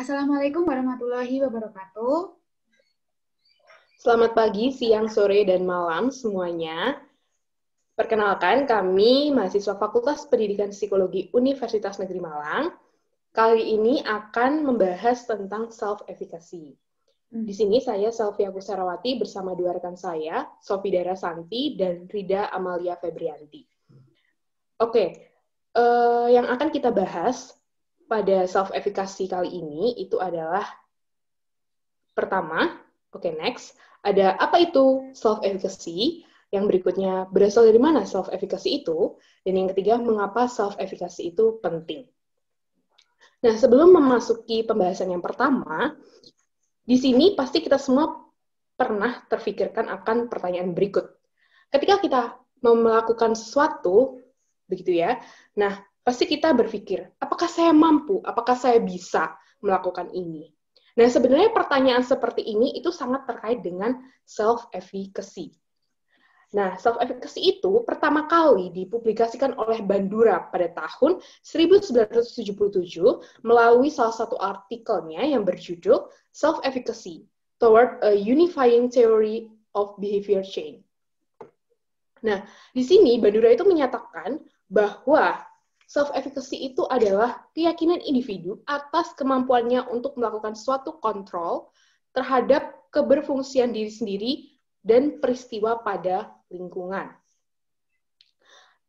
Assalamualaikum warahmatullahi wabarakatuh. Selamat pagi, siang, sore, dan malam semuanya. Perkenalkan, kami mahasiswa Fakultas Pendidikan Psikologi Universitas Negeri Malang. Kali ini akan membahas tentang self-efficacy. Di sini saya Selvia Kusarawati bersama dua rekan saya, Sofi Dara Santi dan Rida Amalia Febrianti. Oke, yang akan kita bahas pada self-efficacy kali ini itu adalah pertama, next, ada apa itu self-efficacy, yang berikutnya berasal dari mana self-efficacy itu, dan yang ketiga mengapa self-efficacy itu penting. Nah, sebelum memasuki pembahasan yang pertama, di sini pasti kita semua pernah terfikirkan akan pertanyaan berikut. Ketika kita mau melakukan sesuatu, begitu ya, nah pasti kita berpikir, apakah saya mampu, apakah saya bisa melakukan ini? Nah, sebenarnya pertanyaan seperti ini itu sangat terkait dengan self-efficacy. Nah, self-efficacy itu pertama kali dipublikasikan oleh Bandura pada tahun 1977 melalui salah satu artikelnya yang berjudul Self-Efficacy Toward a Unifying Theory of Behavior Change. Nah, di sini Bandura itu menyatakan bahwa self-efficacy itu adalah keyakinan individu atas kemampuannya untuk melakukan suatu kontrol terhadap keberfungsian diri sendiri dan peristiwa pada lingkungan.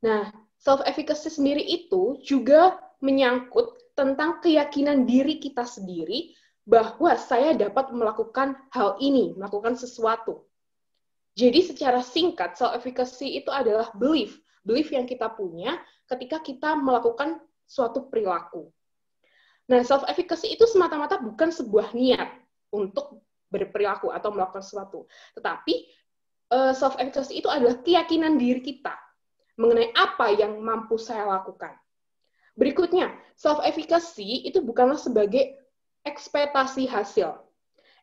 Nah, self-efficacy sendiri itu juga menyangkut tentang keyakinan diri kita sendiri bahwa saya dapat melakukan hal ini, melakukan sesuatu. Jadi secara singkat, self-efficacy itu adalah belief yang kita punya ketika kita melakukan suatu perilaku. Nah, self-efficacy itu semata-mata bukan sebuah niat untuk berperilaku atau melakukan sesuatu. Tetapi, self-efficacy itu adalah keyakinan diri kita mengenai apa yang mampu saya lakukan. Berikutnya, self-efficacy itu bukanlah sebagai ekspektasi hasil.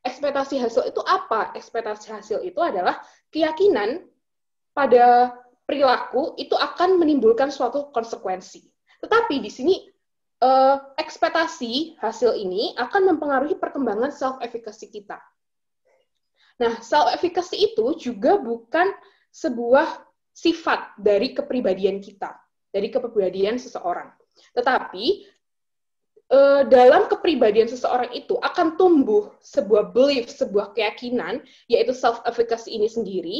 Ekspektasi hasil itu apa? Ekspektasi hasil itu adalah keyakinan pada perilaku itu akan menimbulkan suatu konsekuensi. Tetapi di sini ekspektasi hasil ini akan mempengaruhi perkembangan self-efficacy kita. Nah, self-efficacy itu juga bukan sebuah sifat dari kepribadian kita, dari kepribadian seseorang. Tetapi dalam kepribadian seseorang itu akan tumbuh sebuah belief, sebuah keyakinan, yaitu self-efficacy ini sendiri,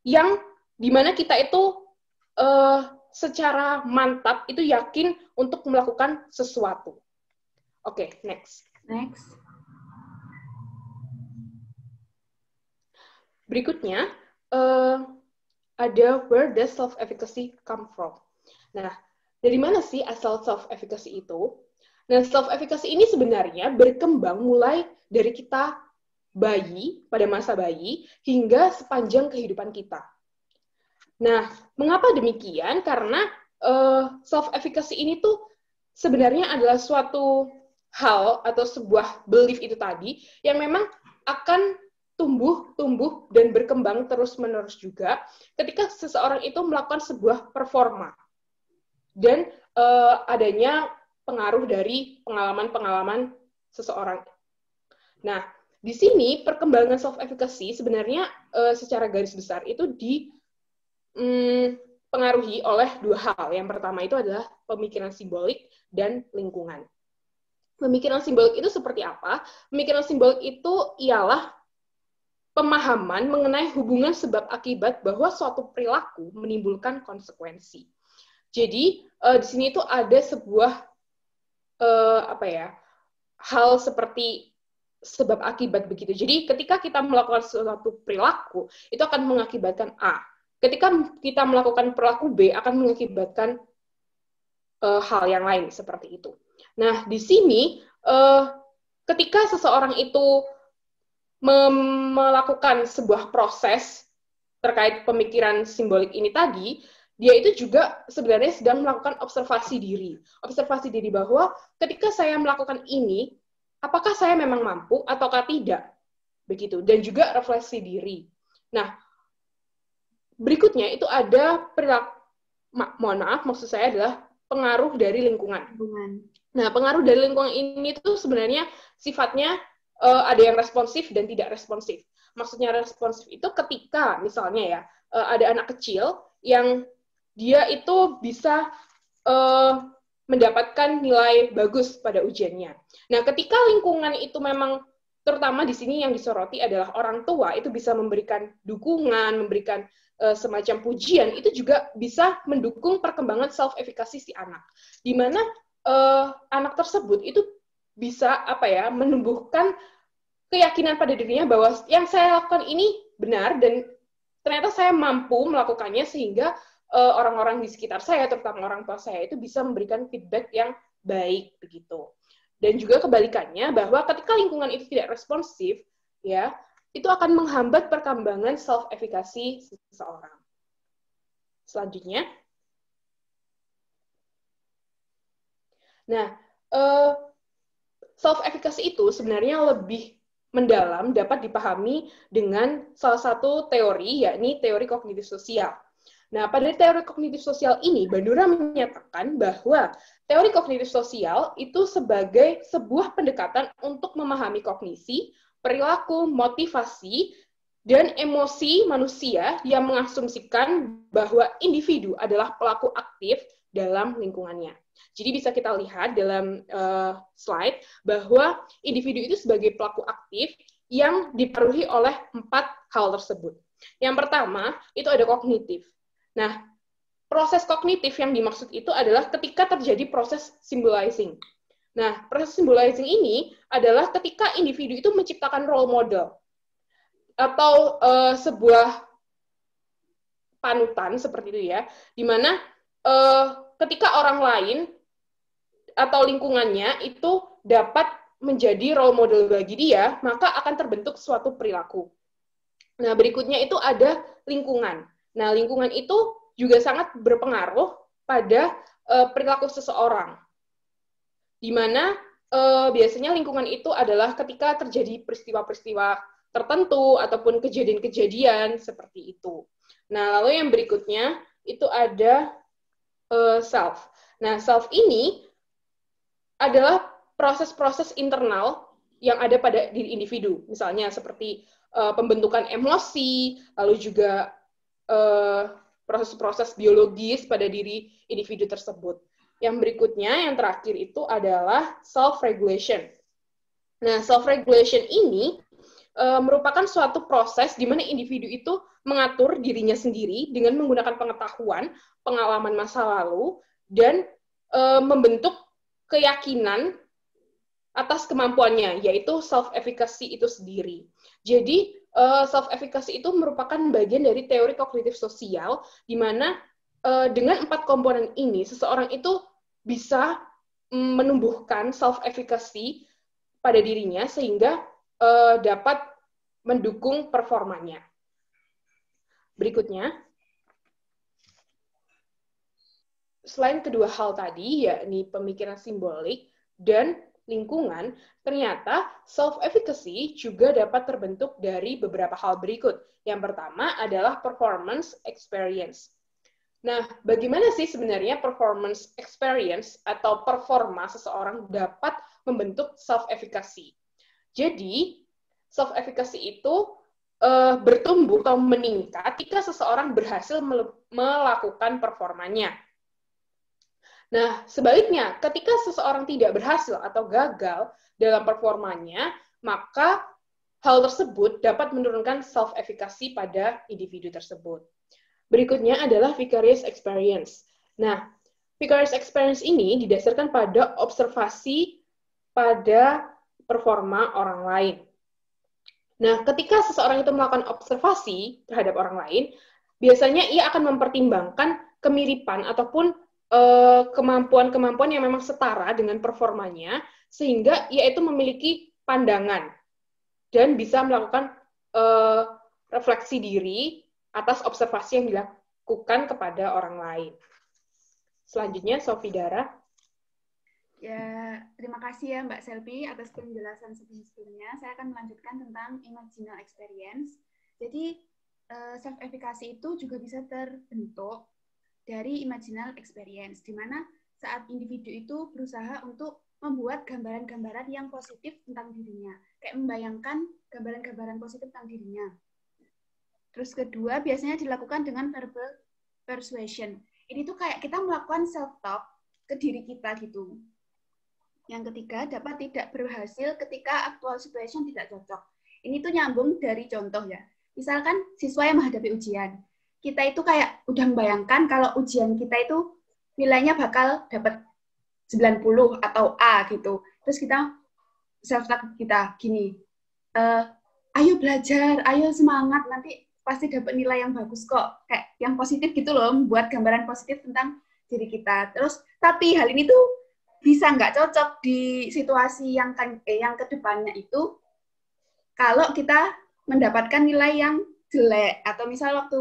yang dimana kita itu secara mantap itu yakin untuk melakukan sesuatu. Oke, next. Berikutnya, ada where does self-efficacy come from? Nah, dari mana sih asal self-efficacy itu? Nah, self-efficacy ini sebenarnya berkembang mulai dari kita bayi, pada masa bayi, hingga sepanjang kehidupan kita. Nah, mengapa demikian? Karena self-efficacy ini tuh sebenarnya adalah suatu hal atau sebuah belief itu tadi yang memang akan tumbuh dan berkembang terus-menerus juga ketika seseorang itu melakukan sebuah performa dan adanya pengaruh dari pengalaman-pengalaman seseorang. Nah, di sini perkembangan self-efficacy sebenarnya secara garis besar itu dipengaruhi oleh dua hal. Yang pertama itu adalah pemikiran simbolik dan lingkungan. Pemikiran simbolik itu seperti apa? Pemikiran simbolik itu ialah pemahaman mengenai hubungan sebab akibat bahwa suatu perilaku menimbulkan konsekuensi. Jadi di sini itu ada sebuah hal seperti sebab akibat begitu. Jadi ketika kita melakukan suatu perilaku itu akan mengakibatkan A. Ketika kita melakukan perilaku B akan mengakibatkan hal yang lain seperti itu. Nah, di sini ketika seseorang itu melakukan sebuah proses terkait pemikiran simbolik ini tadi, dia itu juga sebenarnya sedang melakukan observasi diri. Observasi diri bahwa ketika saya melakukan ini, apakah saya memang mampu ataukah tidak? Begitu. Dan juga refleksi diri. Nah, berikutnya itu ada perilaku, maksud saya adalah pengaruh dari lingkungan. Nah, pengaruh dari lingkungan ini tuh sebenarnya sifatnya ada yang responsif dan tidak responsif. Maksudnya responsif itu ketika misalnya ya ada anak kecil yang dia itu bisa mendapatkan nilai bagus pada ujiannya. Nah, ketika lingkungan itu memang, terutama di sini yang disoroti adalah orang tua, itu bisa memberikan dukungan, memberikan semacam pujian, itu juga bisa mendukung perkembangan self-efficacy si anak. Di mana anak tersebut itu bisa menumbuhkan keyakinan pada dirinya bahwa yang saya lakukan ini benar dan ternyata saya mampu melakukannya, sehingga orang-orang di sekitar saya, terutama orang tua saya, itu bisa memberikan feedback yang baik begitu. Dan juga kebalikannya, bahwa ketika lingkungan itu tidak responsif, ya, itu akan menghambat perkembangan self-efficacy seseorang. Selanjutnya, nah, self-efficacy itu sebenarnya lebih mendalam dapat dipahami dengan salah satu teori, yakni teori kognitif sosial. Nah, pada teori kognitif sosial ini, Bandura menyatakan bahwa teori kognitif sosial itu sebagai sebuah pendekatan untuk memahami kognisi, perilaku, motivasi, dan emosi manusia yang mengasumsikan bahwa individu adalah pelaku aktif dalam lingkungannya. Jadi bisa kita lihat dalam slide bahwa individu itu sebagai pelaku aktif yang dipengaruhi oleh 4 hal tersebut. Yang pertama, itu ada kognitif. Nah, proses kognitif yang dimaksud itu adalah ketika terjadi proses symbolizing. Nah, proses symbolizing ini adalah ketika individu itu menciptakan role model atau sebuah panutan seperti itu ya, di mana ketika orang lain atau lingkungannya itu dapat menjadi role model bagi dia, maka akan terbentuk suatu perilaku. Nah, berikutnya itu ada lingkungan. Nah, lingkungan itu juga sangat berpengaruh pada perilaku seseorang. Di mana biasanya lingkungan itu adalah ketika terjadi peristiwa-peristiwa tertentu ataupun kejadian-kejadian seperti itu. Nah, lalu yang berikutnya itu ada self. Nah, self ini adalah proses-proses internal yang ada pada diri individu. Misalnya seperti pembentukan emosi, lalu juga proses-proses biologis pada diri individu tersebut. Yang berikutnya, yang terakhir itu adalah self-regulation. Nah, self-regulation ini merupakan suatu proses di mana individu itu mengatur dirinya sendiri dengan menggunakan pengetahuan, pengalaman masa lalu, dan membentuk keyakinan atas kemampuannya, yaitu self-efficacy itu sendiri. Jadi, self-efficacy itu merupakan bagian dari teori kognitif sosial, di mana dengan 4 komponen ini, seseorang itu bisa menumbuhkan self-efficacy pada dirinya, sehingga dapat mendukung performanya. Berikutnya, selain kedua hal tadi, yakni pemikiran simbolik dan lingkungan, ternyata self-efficacy juga dapat terbentuk dari beberapa hal berikut. Yang pertama adalah performance experience. Nah, bagaimana sih sebenarnya performance experience atau performa seseorang dapat membentuk self-efficacy? Jadi, self-efficacy itu bertumbuh atau meningkat ketika seseorang berhasil melakukan performanya. Nah, sebaliknya, ketika seseorang tidak berhasil atau gagal dalam performanya, maka hal tersebut dapat menurunkan self-efficacy pada individu tersebut. Berikutnya adalah vicarious experience. Nah, vicarious experience ini didasarkan pada observasi pada performa orang lain. Nah, ketika seseorang itu melakukan observasi terhadap orang lain, biasanya ia akan mempertimbangkan kemiripan ataupun kemampuan-kemampuan yang memang setara dengan performanya, sehingga ia itu memiliki pandangan dan bisa melakukan refleksi diri atas observasi yang dilakukan kepada orang lain. Selanjutnya, Sofidara. Ya, terima kasih ya Mbak Selvi atas penjelasan sebelum-sebelumnya. Saya akan melanjutkan tentang imaginal experience. Jadi, self-efficacy itu juga bisa terbentuk dari imaginal experience, di mana saat individu itu berusaha untuk membuat gambaran-gambaran yang positif tentang dirinya. Kayak membayangkan gambaran-gambaran positif tentang dirinya. Terus kedua, biasanya dilakukan dengan verbal persuasion. Ini tuh kayak kita melakukan self-talk ke diri kita gitu. Yang ketiga, dapat tidak berhasil ketika actual situation tidak cocok. Ini tuh nyambung dari contoh ya. Misalkan siswa yang menghadapi ujian. Kita itu kayak udah membayangkan kalau ujian kita itu nilainya bakal dapat 90 atau A gitu. Terus kita self-talk kita gini, ayo belajar, ayo semangat, nanti pasti dapat nilai yang bagus kok. Kayak yang positif gitu loh, membuat gambaran positif tentang diri kita. Terus, tapi hal ini tuh bisa nggak cocok di situasi yang kedepannya itu kalau kita mendapatkan nilai yang jelek. Atau misal waktu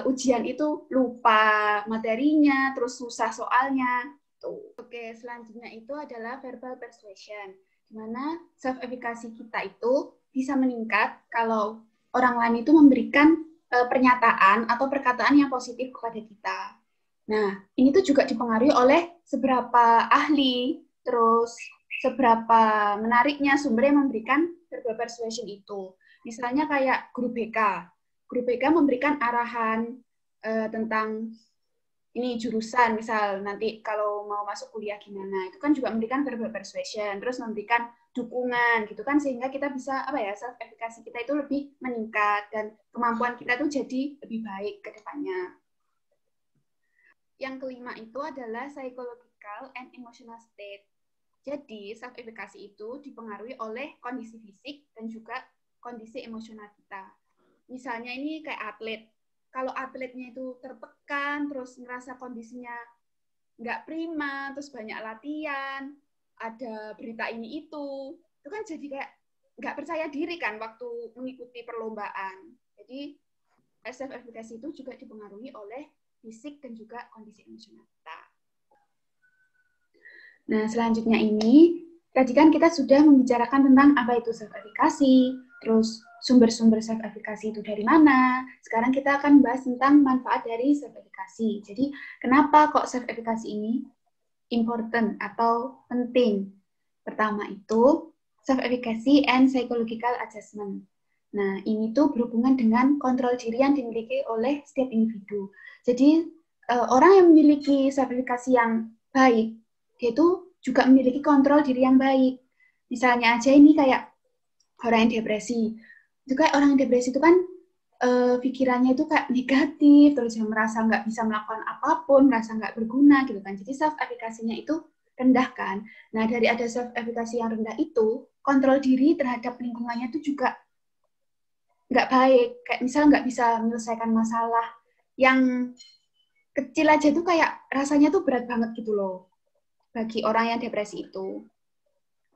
ujian itu lupa materinya, terus susah soalnya. Tuh. Oke, selanjutnya itu adalah verbal persuasion, di mana self-efficacy kita itu bisa meningkat kalau orang lain itu memberikan pernyataan atau perkataan yang positif kepada kita. Nah, ini tuh juga dipengaruhi oleh seberapa ahli, terus seberapa menariknya sumber yang memberikan verbal persuasion itu. Misalnya kayak guru BK. Guru BK memberikan arahan tentang ini jurusan, misal nanti kalau mau masuk kuliah gimana, itu kan juga memberikan verbal persuasion, terus memberikan dukungan gitu kan, sehingga kita bisa self efficacy kita itu lebih meningkat dan kemampuan kita itu jadi lebih baik ke depannya. Yang kelima itu adalah psychological and emotional state. Jadi self efficacy itu dipengaruhi oleh kondisi fisik dan juga kondisi emosional kita. Misalnya ini kayak atlet. Kalau atletnya itu tertekan, terus ngerasa kondisinya nggak prima, terus banyak latihan, ada berita ini itu kan jadi kayak nggak percaya diri kan waktu mengikuti perlombaan. Jadi self-efficacy itu juga dipengaruhi oleh fisik dan juga kondisi emosional kita. Nah, selanjutnya ini, tadi kan kita sudah membicarakan tentang apa itu self-efficacy, terus sumber-sumber self-efficacy itu dari mana. Sekarang kita akan bahas tentang manfaat dari self-efficacy. Jadi, kenapa kok self-efficacy ini important atau penting? Pertama itu, self-efficacy and psychological adjustment. Nah, ini tuh berhubungan dengan kontrol diri yang dimiliki oleh setiap individu. Jadi, orang yang memiliki self-efficacy yang baik, dia itu juga memiliki kontrol diri yang baik. Misalnya aja ini kayak orang yang depresi. Itu kayak orang yang depresi itu kan pikirannya itu kayak negatif, terus yang merasa nggak bisa melakukan apapun, merasa nggak berguna gitu kan. Jadi self-efficacy-nya itu rendah kan. Nah, dari ada self-efficacy yang rendah itu, kontrol diri terhadap lingkungannya itu juga nggak baik. Kayak misal nggak bisa menyelesaikan masalah yang kecil aja tuh kayak rasanya tuh berat banget gitu loh bagi orang yang depresi itu.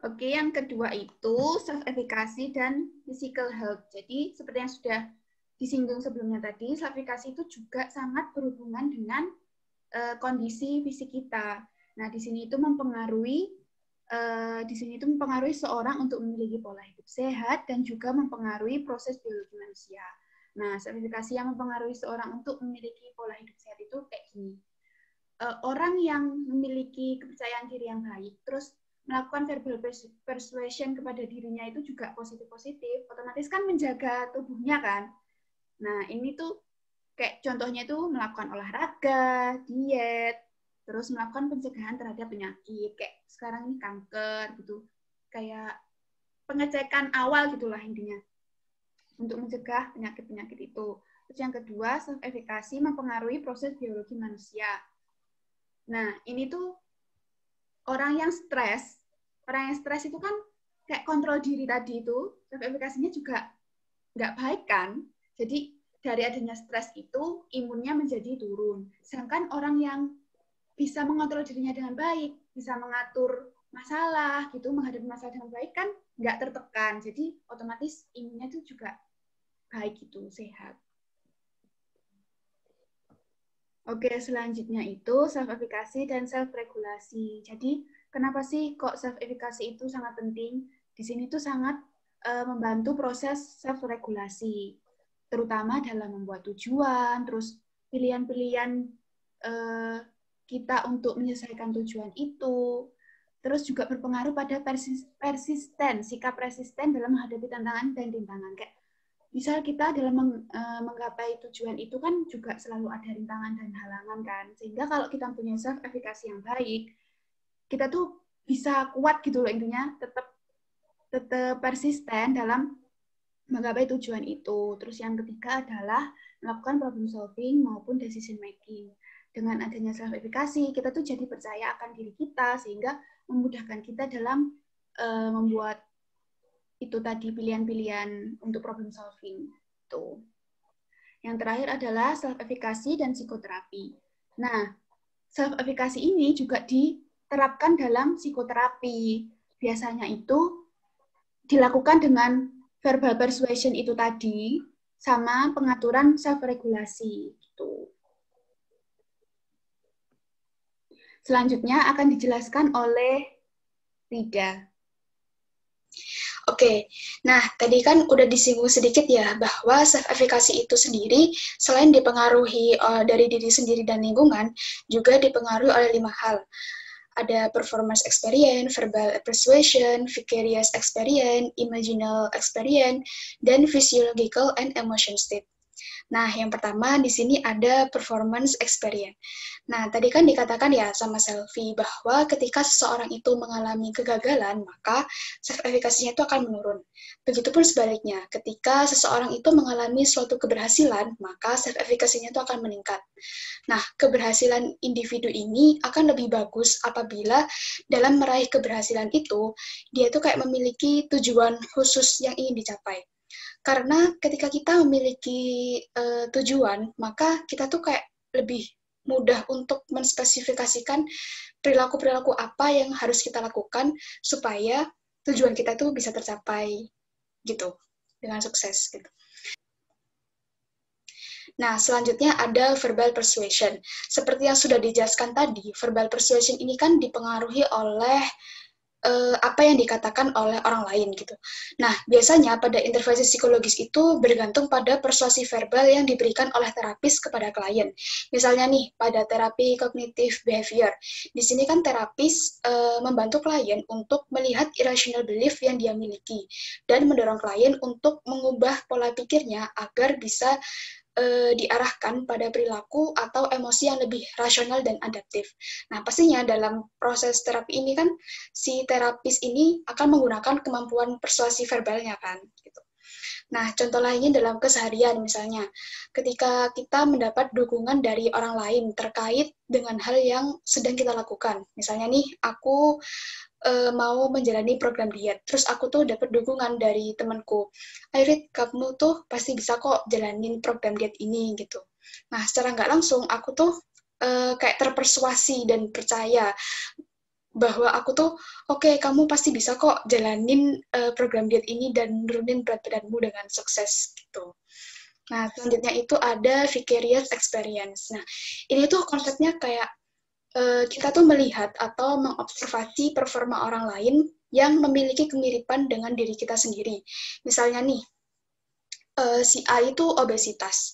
Oke, yang kedua itu self-efficacy dan physical health. Jadi, seperti yang sudah disinggung sebelumnya tadi, self-efficacy itu juga sangat berhubungan dengan kondisi fisik kita. Nah, di sini itu mempengaruhi seorang untuk memiliki pola hidup sehat dan juga mempengaruhi proses biologi manusia. Nah, self-efficacy yang mempengaruhi seorang untuk memiliki pola hidup sehat itu kayak gini. Orang yang memiliki kepercayaan diri yang baik, terus melakukan verbal persuasion kepada dirinya itu juga positif-positif, otomatis kan menjaga tubuhnya kan. Nah, ini tuh kayak contohnya itu melakukan olahraga, diet, terus melakukan pencegahan terhadap penyakit, kayak sekarang ini kanker gitu. Kayak pengecekan awal gitulah intinya untuk mencegah penyakit-penyakit itu. Terus yang kedua, self-efficacy mempengaruhi proses biologi manusia. Nah, ini tuh orang yang stres itu kan kayak kontrol diri tadi itu, self-efficacy-nya juga nggak baik kan. Jadi dari adanya stres itu, imunnya menjadi turun. Sedangkan orang yang bisa mengontrol dirinya dengan baik, bisa mengatur masalah, gitu, menghadapi masalah dengan baik kan nggak tertekan. Jadi otomatis imunnya itu juga baik gitu, sehat. Oke, selanjutnya itu self-efficacy dan self-regulasi. Jadi, kenapa sih kok self-efficacy itu sangat penting? Di sini tuh sangat membantu proses self-regulasi, terutama dalam membuat tujuan, terus pilihan-pilihan kita untuk menyelesaikan tujuan itu. Terus juga berpengaruh pada sikap resisten dalam menghadapi tantangan dan rintangan. Kayak misal kita dalam menggapai tujuan itu kan juga selalu ada rintangan dan halangan kan. Sehingga kalau kita punya self efficacy yang baik, kita tuh bisa kuat gitu loh, intinya tetap persisten dalam menggapai tujuan itu. Terus yang ketiga adalah melakukan problem solving maupun decision making. Dengan adanya self efficacy, kita tuh jadi percaya akan diri kita sehingga memudahkan kita dalam membuat itu tadi pilihan-pilihan untuk problem solving. Tuh. Yang terakhir adalah self efficacy dan psikoterapi. Nah, self efficacy ini juga diterapkan dalam psikoterapi. Biasanya itu dilakukan dengan verbal persuasion itu tadi sama pengaturan self regulasi gitu. Selanjutnya akan dijelaskan oleh Rida. Oke, nah tadi kan udah disinggung sedikit ya bahwa self-efficacy itu sendiri selain dipengaruhi dari diri sendiri dan lingkungan, juga dipengaruhi oleh 5 hal. Ada performance experience, verbal persuasion, vicarious experience, imaginal experience, dan physiological and emotion state. Nah, yang pertama di sini ada performance experience. Nah, tadi kan dikatakan ya sama Selvi bahwa ketika seseorang itu mengalami kegagalan, maka self-efficacy-nya itu akan menurun. Begitupun sebaliknya, ketika seseorang itu mengalami suatu keberhasilan, maka self-efficacy-nya itu akan meningkat. Nah, keberhasilan individu ini akan lebih bagus apabila dalam meraih keberhasilan itu, dia itu kayak memiliki tujuan khusus yang ingin dicapai. Karena ketika kita memiliki tujuan, maka kita tuh kayak lebih mudah untuk menspesifikasikan perilaku-perilaku apa yang harus kita lakukan supaya tujuan kita tuh bisa tercapai gitu, dengan sukses gitu. Nah, selanjutnya ada verbal persuasion. Seperti yang sudah dijelaskan tadi, verbal persuasion ini kan dipengaruhi oleh apa yang dikatakan oleh orang lain gitu. Nah, biasanya pada intervensi psikologis itu bergantung pada persuasi verbal yang diberikan oleh terapis kepada klien. Misalnya nih, pada terapi cognitive behavior. Di sini kan terapis membantu klien untuk melihat irrational belief yang dia miliki dan mendorong klien untuk mengubah pola pikirnya agar bisa diarahkan pada perilaku atau emosi yang lebih rasional dan adaptif. Nah, pastinya dalam proses terapi ini kan si terapis ini akan menggunakan kemampuan persuasi verbalnya kan, gitu. Nah, contoh lainnya dalam keseharian misalnya, ketika kita mendapat dukungan dari orang lain terkait dengan hal yang sedang kita lakukan. Misalnya nih, aku mau menjalani program diet, terus aku tuh dapat dukungan dari temanku, Airit, kamu tuh pasti bisa kok jalanin program diet ini gitu. Nah, secara nggak langsung aku tuh kayak terpersuasi dan percaya bahwa aku tuh oke, kamu pasti bisa kok jalanin program diet ini dan nurunin berat badanmu dengan sukses gitu. Nah, selanjutnya itu ada vicarious experience. Nah, ini tuh konsepnya kayak kita tuh melihat atau mengobservasi performa orang lain yang memiliki kemiripan dengan diri kita sendiri. Misalnya nih, si A itu obesitas.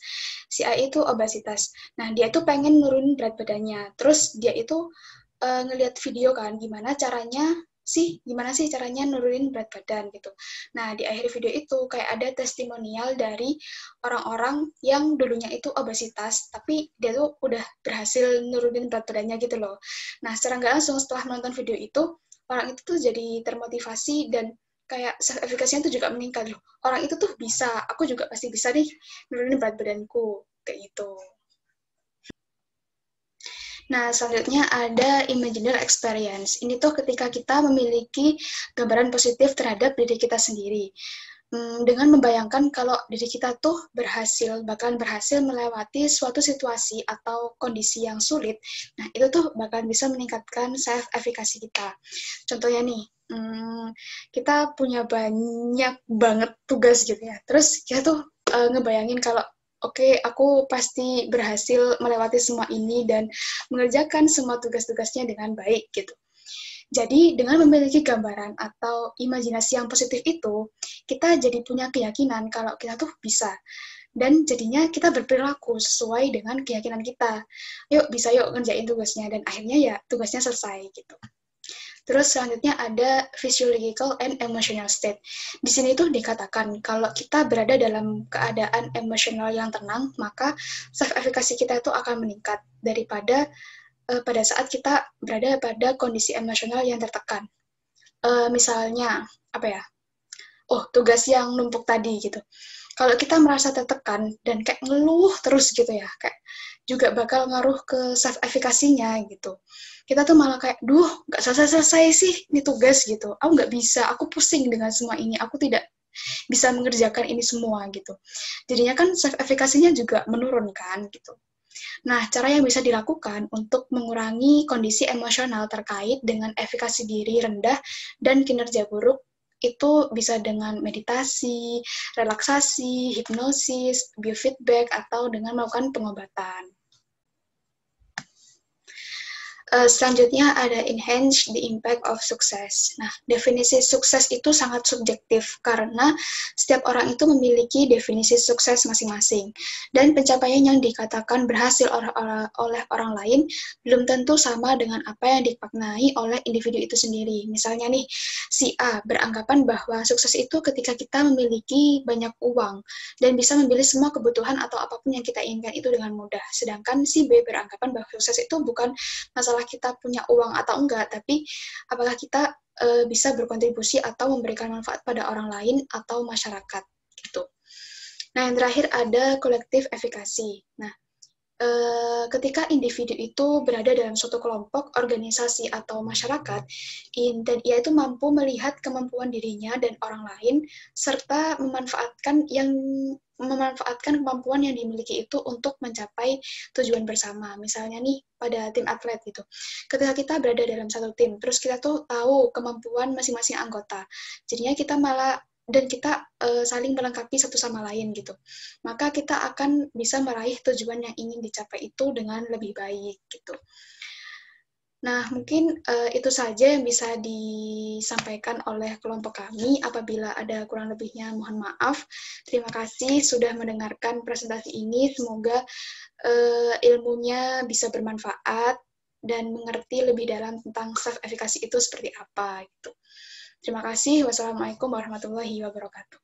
Nah, dia tuh pengen nurunin berat badannya. Terus dia itu ngelihat video kan, gimana sih caranya nurunin berat badan gitu. Nah, di akhir video itu kayak ada testimonial dari orang-orang yang dulunya itu obesitas, tapi dia tuh udah berhasil nurunin berat badannya gitu loh. Nah, secara nggak langsung setelah menonton video itu, orang itu tuh jadi termotivasi dan kayak self-efficacy-nya tuh juga meningkat loh. Orang itu tuh bisa, aku juga pasti bisa nih nurunin berat badanku, kayak gitu. Nah, selanjutnya ada imaginary experience. Ini tuh ketika kita memiliki gambaran positif terhadap diri kita sendiri. Dengan membayangkan kalau diri kita tuh bahkan berhasil melewati suatu situasi atau kondisi yang sulit, nah itu tuh bahkan bisa meningkatkan self-efficacy kita. Contohnya nih, kita punya banyak banget tugas gitu ya, terus kita tuh ngebayangin kalau oke, aku pasti berhasil melewati semua ini dan mengerjakan semua tugas-tugasnya dengan baik gitu. Jadi dengan memiliki gambaran atau imajinasi yang positif itu, kita jadi punya keyakinan kalau kita tuh bisa. dan jadinya kita berperilaku sesuai dengan keyakinan kita. Yuk, bisa yuk ngerjain tugasnya, dan akhirnya ya tugasnya selesai gitu. Terus selanjutnya ada physiological and emotional state. Di sini tuh dikatakan kalau kita berada dalam keadaan emosional yang tenang, maka self-efficacy kita itu akan meningkat daripada pada saat kita berada pada kondisi emosional yang tertekan. Misalnya, apa ya? Tugas yang numpuk tadi gitu. Kalau kita merasa tertekan dan kayak ngeluh terus gitu ya, kayak juga bakal ngaruh ke self-efficacy-nya gitu. Kita tuh malah kayak, nggak selesai-selesai sih ini tugas gitu. Aku nggak bisa, aku pusing dengan semua ini, aku tidak bisa mengerjakan ini semua gitu. Jadinya kan self-efficacy-nya juga menurun kan gitu. Nah, cara yang bisa dilakukan untuk mengurangi kondisi emosional terkait dengan efikasi diri rendah dan kinerja buruk itu bisa dengan meditasi, relaksasi, hipnosis, biofeedback, atau dengan melakukan pengobatan. Selanjutnya ada enhance the impact of success. Nah, definisi sukses itu sangat subjektif karena setiap orang itu memiliki definisi sukses masing-masing. Dan pencapaian yang dikatakan berhasil oleh orang lain belum tentu sama dengan apa yang dimaknai oleh individu itu sendiri. Misalnya nih, si A beranggapan bahwa sukses itu ketika kita memiliki banyak uang dan bisa membeli semua kebutuhan atau apapun yang kita inginkan itu dengan mudah. Sedangkan si B beranggapan bahwa sukses itu bukan masalah kita punya uang atau enggak, tapi apakah kita bisa berkontribusi atau memberikan manfaat pada orang lain atau masyarakat gitu. Nah, yang terakhir ada collective efficacy. Nah, ketika individu itu berada dalam suatu kelompok, organisasi atau masyarakat, dan ia itu mampu melihat kemampuan dirinya dan orang lain serta memanfaatkan kemampuan yang dimiliki itu untuk mencapai tujuan bersama. Misalnya nih, pada tim atlet gitu. Ketika kita berada dalam satu tim, terus kita tuh tahu kemampuan masing-masing anggota. Jadinya kita saling melengkapi satu sama lain gitu. Maka kita akan bisa meraih tujuan yang ingin dicapai itu dengan lebih baik gitu. Nah, mungkin itu saja yang bisa disampaikan oleh kelompok kami. Apabila ada kurang lebihnya, mohon maaf. Terima kasih sudah mendengarkan presentasi ini. Semoga ilmunya bisa bermanfaat dan mengerti lebih dalam tentang self-efficacy itu seperti apa. Gitu. Terima kasih. Wassalamualaikum warahmatullahi wabarakatuh.